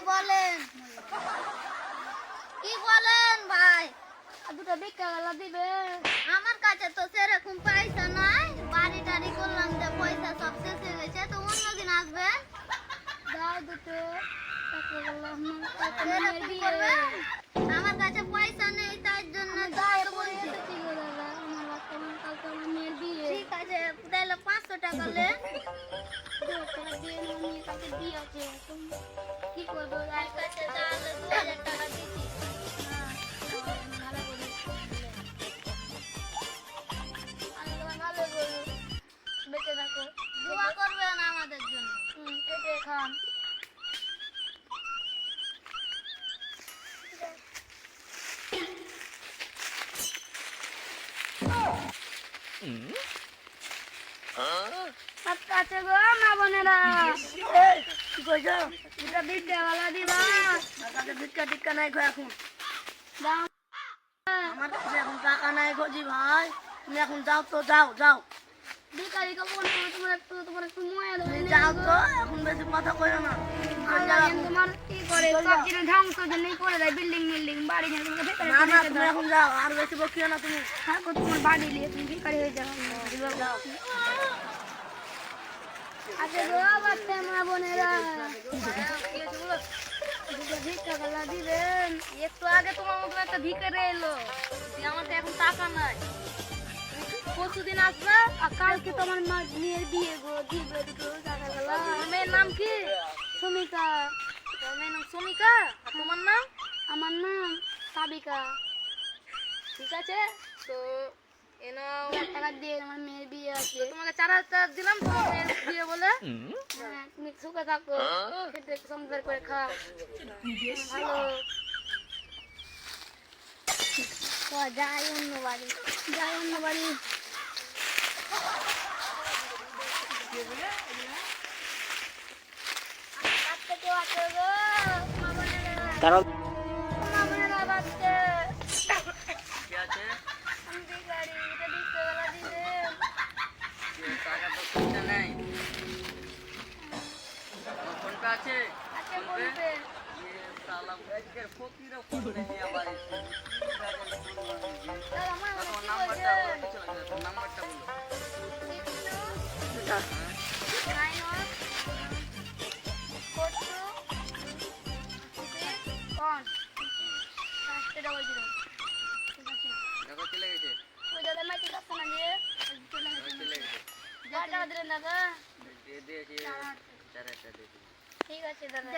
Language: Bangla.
বলেন কি বলেন ভাই, দুটো ভিক্ষা গলা দিবে? আমার কাছে তো সেরকম পয়সা নাই, বাড়ি টাড়ি করলাম যে পয়সা সব শেষ হয়ে গেছে, তো অন্যদিন আসবে। দাও দুটো আমার কাছে পয়সা নেই, তার জন্য ঠিক আছে, তাহলে 500 টাকা নেন। কি করবো, কাছে তাহলে 2000 টাকা দিচ্ছি। বেঁচে থাকো, দোয়া করবেন আমাদের জন্য। এটাই খান। কাছে গো মা বোনেরা, কি কইছো? এটা ভিক্ষাওয়ালা দিবা? ভিক্ষা টিক্ষা নাই গো এখন, আমার কাছে এখন টাকা নাই গজি ভাই, তুমি এখন যাও তো, যাও যাও। ভিখারিকে ফোন করে তোমার একটু ময়া দেবে, যাও তো, এখন বেশি কথা কইও না। তোমার কি করে সব জিনিস ধ্বংস জন্যই করে দেয়, বিল্ডিং মিল্ডিং বাড়ি নিয়ে তোমাকে ভিখারি না না, তুমি এখন যাও, আর বেশি বকিও না তুমি। থাকো তোমার বাড়ি নিয়ে, তুমি ভিখারি হয়ে যাও। যাও আগে গো বাচ্চা মা বোনেরা, ভিক্ষা গলা দিবেন? একটু আগে তোমার মতো একটা ভিখারি এলো, আমার তো এখন টাকা নাই। পরশুদিন আসবে, আর কালকে তোমার মেয়ের বিয়ে গো, দিবে দুটো টাকা গলা। মেয়ের নাম কি? সুমিকা। মেয়ের নাম সুমিকা, আর তোমার নাম? আমার নাম সাবিকা। ঠিক আছে, তো এনাও টাকা দিয়ে, আমার মেয়ের বিয়ে আছে। তোমাকে 4000 দিলাম তোমার মেয়ের বিয়ে বলে। হ্যাঁ, তুমি সুখে থাকো, খেতে সংসার করে খাও, ভালো। যাই অন্য বাড়ি, যাই অন্য বাড়ি। ঠিক আছে দাদা,